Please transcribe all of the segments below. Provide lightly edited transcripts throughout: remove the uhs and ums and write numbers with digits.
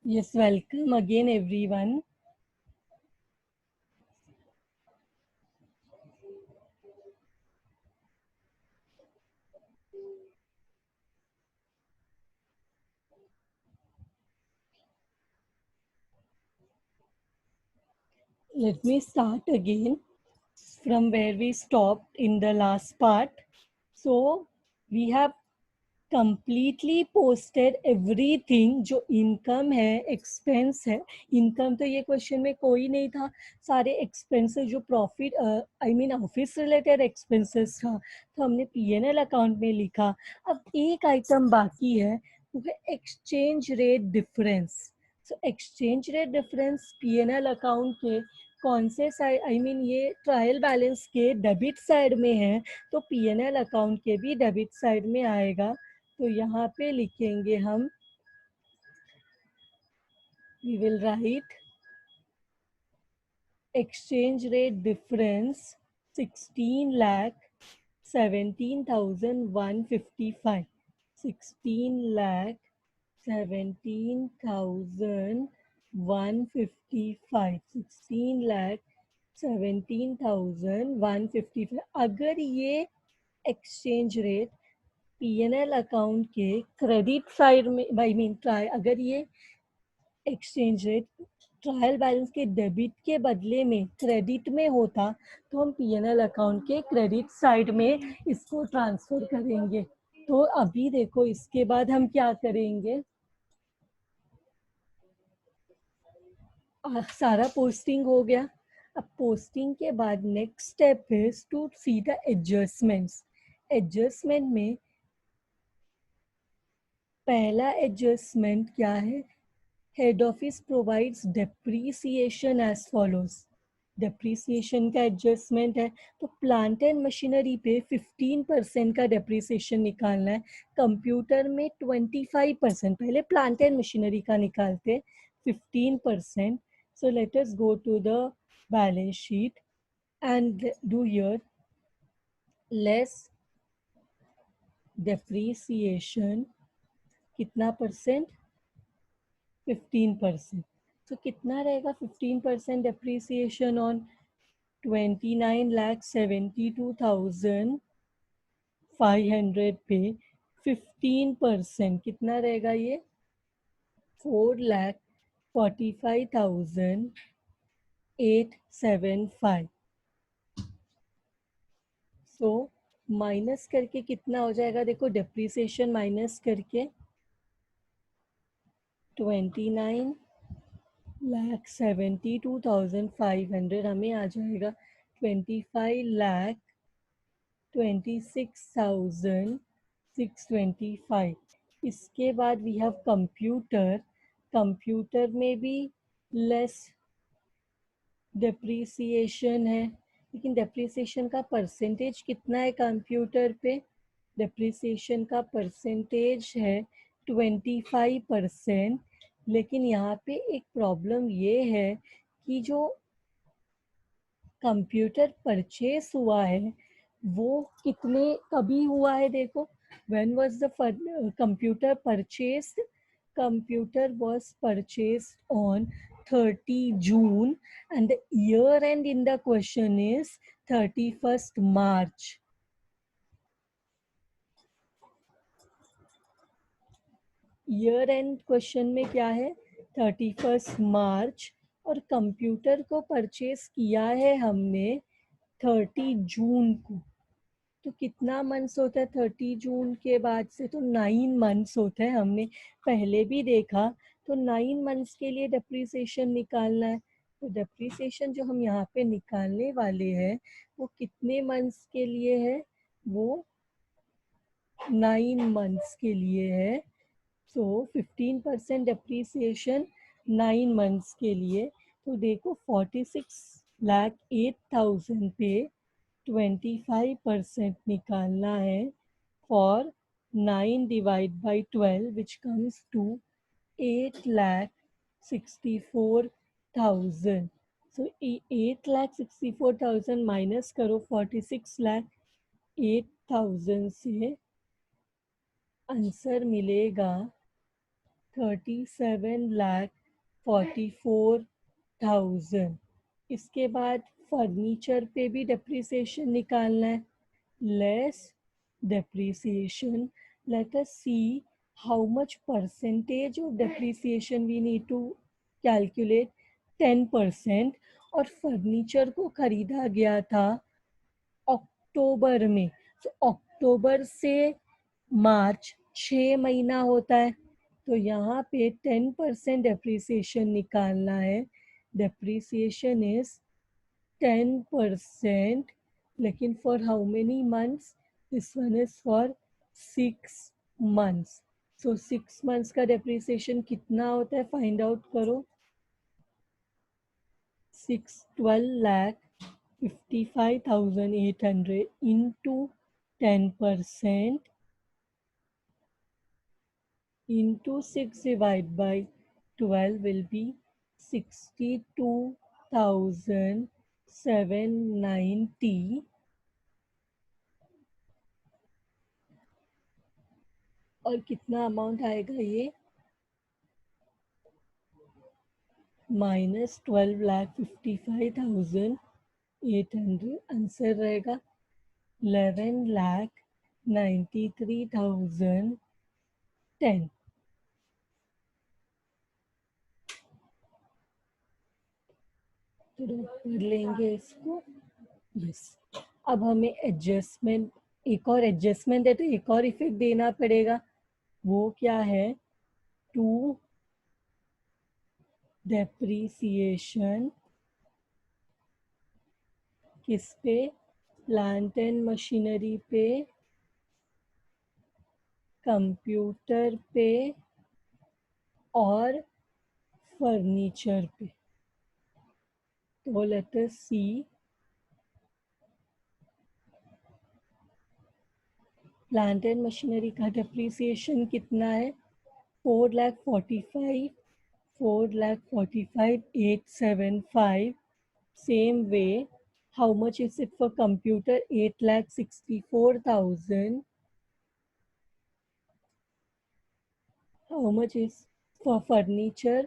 Yes, welcome again, everyone. Let me start again from where we stopped in the last part. So, we have completely posted everything जो income है expense है. Income तो ये question में कोई नहीं था. सारे एक्सपेंसेस जो profit I mean office related expenses था तो हमने पीएनएल अकाउंट में लिखा. अब एक आइटम बाकी है, वो है exchange rate difference. So exchange rate difference PNL account के कौन से साइड आई मीन ये ट्रायल बैलेंस के डेबिट साइड में है तो पीएनएल अकाउंट के भी डेबिट साइड में आएगा. तो यहाँ पे लिखेंगे हम, we will write exchange rate difference 16,17,155. 16,17,155. 16,17,155. अगर ये एक्सचेंज रेट पीएनएल अकाउंट के क्रेडिट साइड में आई मीन ट्राई अगर ये एक्सचेंज रेट ट्रायल बैलेंस के डेबिट के बदले में क्रेडिट में होता तो हम पीएनएल अकाउंट के क्रेडिट साइड में इसको ट्रांसफर करेंगे. तो अभी देखो इसके बाद हम क्या करेंगे. सारा पोस्टिंग हो गया. अब पोस्टिंग के बाद next step is to see the adjustments. Adjustment में पहला एडजस्टमेंट क्या है. Head office provides depreciation as follows. Depreciation का एडजस्टमेंट है तो प्लांट एंड मशीनरी पे 15% का डेप्रीसिएशन निकालना है. कंप्यूटर में 25%. पहले प्लांट एंड मशीनरी का निकालते 15%. So let us go to the balance sheet and do here less depreciation. कितना परसेंट. 15%. तो कितना रहेगा 15% depreciation on 29,72,500 पे 15% कितना रहेगा ये 4,45,875. सो माइनस करके कितना हो जाएगा देखो डेप्रीसिएशन माइनस करके 29,72,500 हमें आ जाएगा 25,26,625. इसके बाद वी हैव कंप्यूटर. कंप्यूटर में भी लेस डेप्रीसिएशन है लेकिन डेप्रीसिएशन का परसेंटेज कितना है कंप्यूटर पे. डेप्रीसिएशन का परसेंटेज है 25%. लेकिन यहाँ पे एक प्रॉब्लम ये है कि जो कंप्यूटर परचेस हुआ है वो कितने कभी हुआ है देखो. When was the computer purchased. Computer was purchased on 30 June and the year end in the question is 31st March. Year and question में क्या है 31st मार्च. और कंप्यूटर को परचेस किया है हमने 30 जून को. तो कितना मंथ्स होता है 30 जून के बाद से तो 9 मंथ्स होता है. हमने पहले भी देखा. तो 9 मंथ्स के लिए डेप्रीसिएशन निकालना है. तो डेप्रीसिएशन जो हम यहाँ पे निकालने वाले हैं वो कितने मंथ्स के लिए है. वो 9 मंथ्स के लिए है. सो 15% डेप्रीसिएशन 9 मंथ्स के लिए. तो देखो 46,08,000 पे 25% निकालना है for 9 / 12 which comes to 8,64,000. So 8,64,000 minus करो 46,08,000 से. आंसर मिलेगा 37,44,000। इसके बाद फर्नीचर पे भी डेप्रिसिएशन निकालना है, less depreciation. Let us see how much percentage of depreciation we need to calculate. 10%। और फर्नीचर को खरीदा गया था अक्टूबर में, तो अक्टूबर से मार्च 6 महीना होता है, तो यहाँ पे 10% डेप्रिसिएशन निकालना है। डेप्रिसिएशन इज 10%, लेकिन for how many months, this one is for 6 months. So 6 months का डेप्रिसिएशन कितना होता है, फाइंड आउट करो। 12,55,800 into 10% into 6 divided by 12 will be 62,790। और कितना अमाउंट आएगा ये, -12,55,800। आंसर रहेगा 11,93,010। तो कर लेंगे इसको, यस। अब हमें एडजस्टमेंट, एक और एडजस्टमेंट है तो एक और इफेक्ट देना पड़ेगा। वो क्या है, टू डेप्रीसिएशन किस पे, प्लांट एंड मशीनरी पे, कंप्यूटर पे और फर्नीचर पे। तो let us see, plant and machinery का डेप्रीसिएशन कितना है, 4,45,875। Same way, how much is it for computer? 8,64,000. How much is for furniture?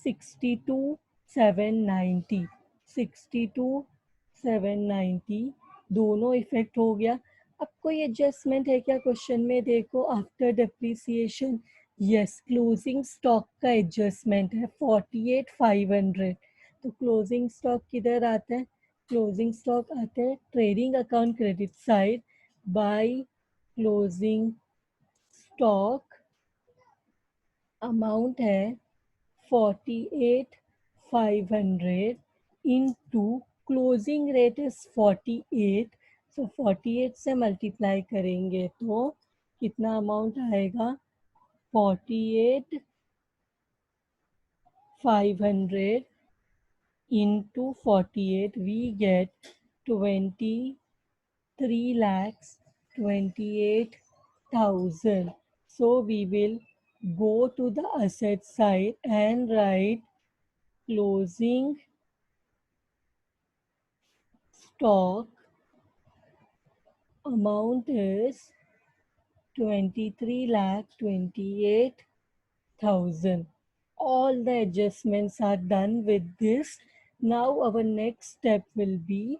62,790। 62,790 दोनों इफेक्ट हो गया। अब कोई एडजस्टमेंट है क्या क्वेश्चन में, देखो after depreciation, yes, closing stock का एडजस्टमेंट है 48,500। तो क्लोजिंग स्टॉक किधर आता है, क्लोजिंग स्टॉक आता है trading account credit side, by closing stock amount है 48,500 into क्लोजिंग रेट इज 48। सो 48 से मल्टीप्लाई करेंगे तो कितना अमाउंट आएगा, 48,500 into 48 we get 23,28,000। So we will go to the asset side and write closing stock amount is 23,28,000। All the adjustments are done with this. Now our next step will be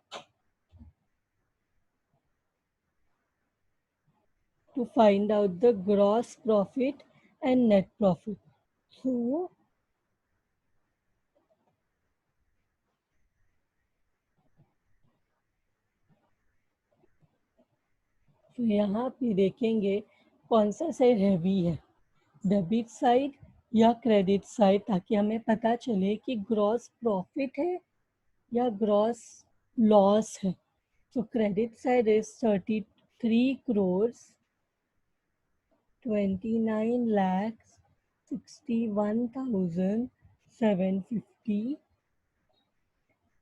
to find out the gross profit and net profit. So यहाँ पे देखेंगे कौन सा side heavy है, debit side या credit side, ताकि हमें पता चले कि ग्रॉस प्रॉफिट है या ग्रॉस लॉस है। So credit side is 33 crores 29 lakhs 61,750,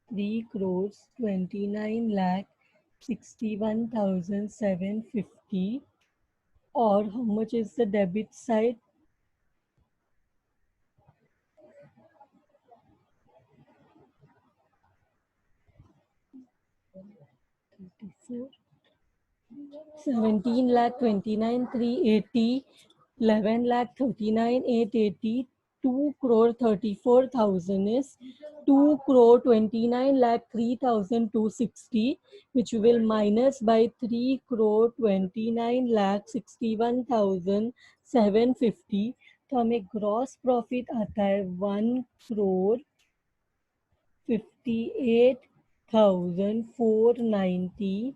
3 crores 29 lakh 61,750। और how much is the debit side, 17 lakh 29,380 11 lakh 39,880. 2 crore 34,000 is 2 crore 29 lakh 3,260, which we will minus by 3 crore 29 lakh 61,750. तो हमें gross profit आता है 1,58,490,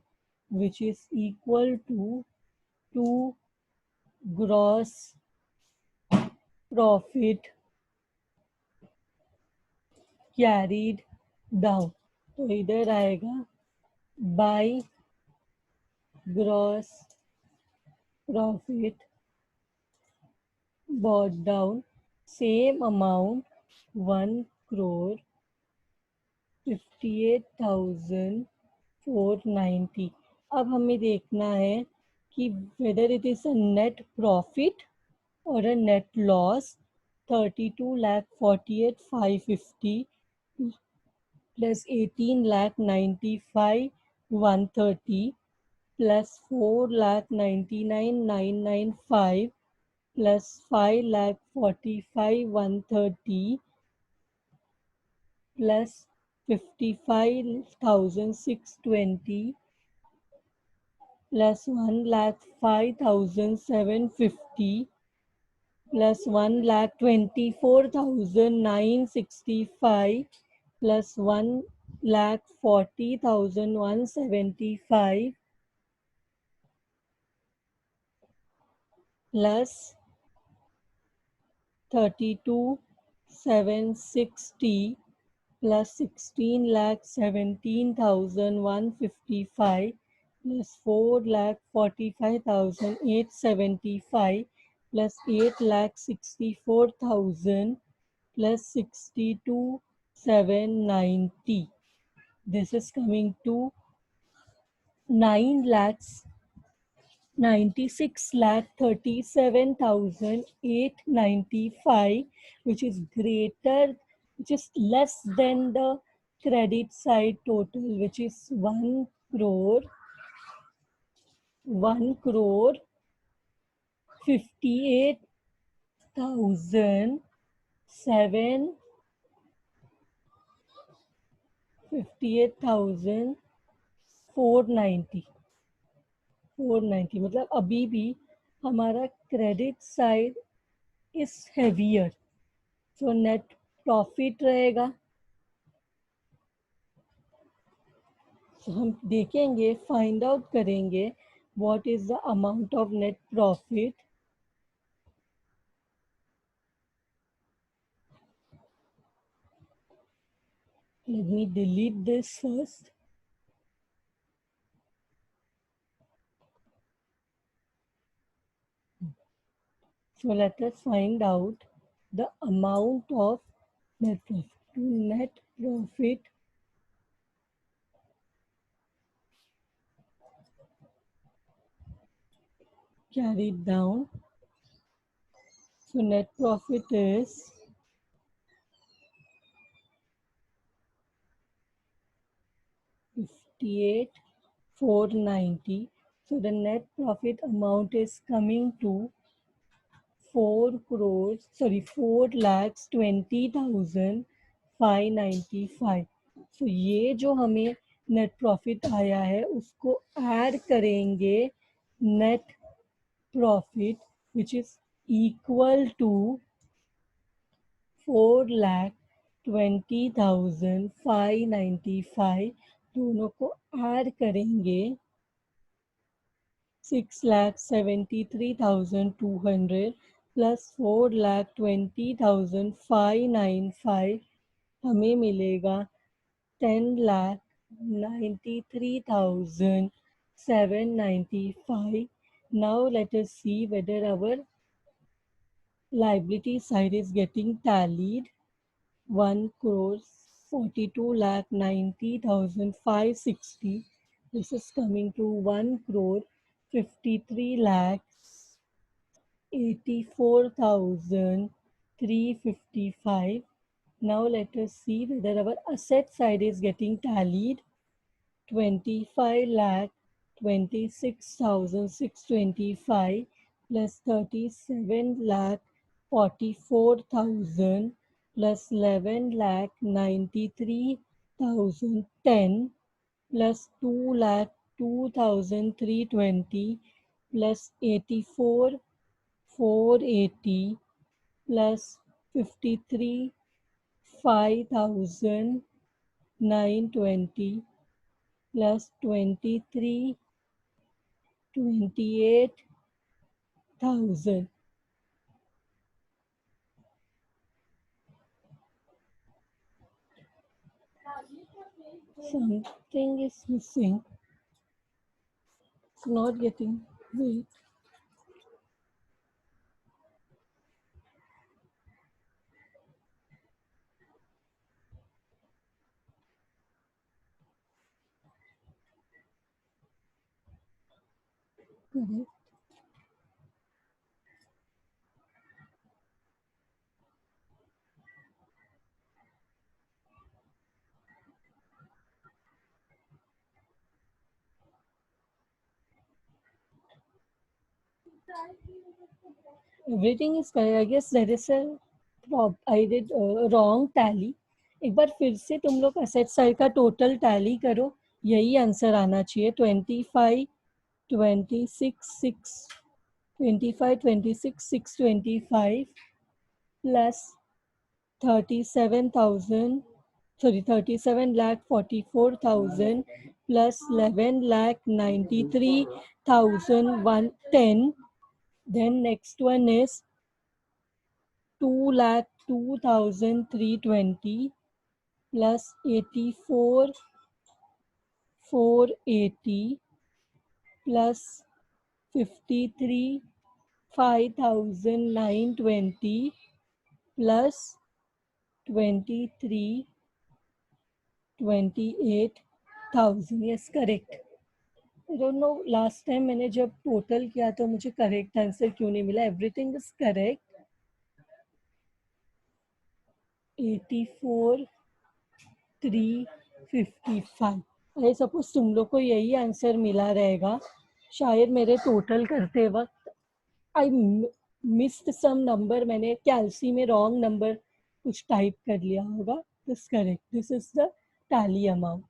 which is equal to 2 gross profit carried down. तो इधर आएगा by gross profit brought down same amount 1 crore 58,490. अब हमें देखना है कि whether it is a net profit or a net loss. 32 lakh 48,550 plus 18 lakh 95 130 plus 4 lakh 99,995 plus 5 lakh 45 130 plus 55,620 plus 1 lakh 5,750 plus 1,24,965 plus 1,40,175 plus 32,760 plus 16,17,155 plus 4,45,875 plus 8,64,000 plus 62,790. This is coming to 9 lakhs 96 lakh 37,895, which is greater, which is less than the credit side total, which is 1 crore 58,490. 490 मतलब अभी भी हमारा credit side is heavier, so net profit रहेगा. तो हम देखेंगे, find out करेंगे what is the amount of net profit. Let me delete this first. So let us find out the amount of net profit. Net profit carried down. So net profit is 58,490. So the net profit amount is coming to 4,20,595. So ये जो हमें net profit आया है उसको add करेंगे net profit which is equal to 4,20,595. दोनों को add करेंगे 6,73,200 plus 4,20,595 हमें मिलेगा 10,93,795. Now let us see whether our liability side is getting tallied. 1 crore 42 lakh 90,560. This is coming to 1 crore 53 lakh 84,355. Now let us see whether our asset side is getting tallied. 25 lakh 26,625. plus 37 lakh 44,000 plus 11 lakh 93,010 plus 2 lakh 2,320 plus 84 480 plus 53 5,920 plus 23 28,000. Something is missing. It's not getting. Wait. Correct. Everything is correct. I guess there is a I did wrong tally. एक बार फिर से तुम लोग asset side का total tally करो. यही answer आना चाहिए. 25 26 6 25 26 625 plus 37,000, sorry, 37 lakh 44,000 plus 11 lakh 93,110. Then next one is 2 lakh 2,320 plus 84 480 plus 53 5,920 plus 23 28,000. Yes, correct. I don't know last time मैंने जब टोटल किया तो मुझे करेक्ट आंसर क्यों नहीं मिला. Everything is correct. 84,355. I suppose तुम लोग को यही आंसर मिला रहेगा. शायद मेरे टोटल करते वक्त आई मिस्ड सम नंबर. मैंने कैलसी में रॉन्ग नंबर कुछ टाइप कर लिया होगा. This correct. This is the tally amount.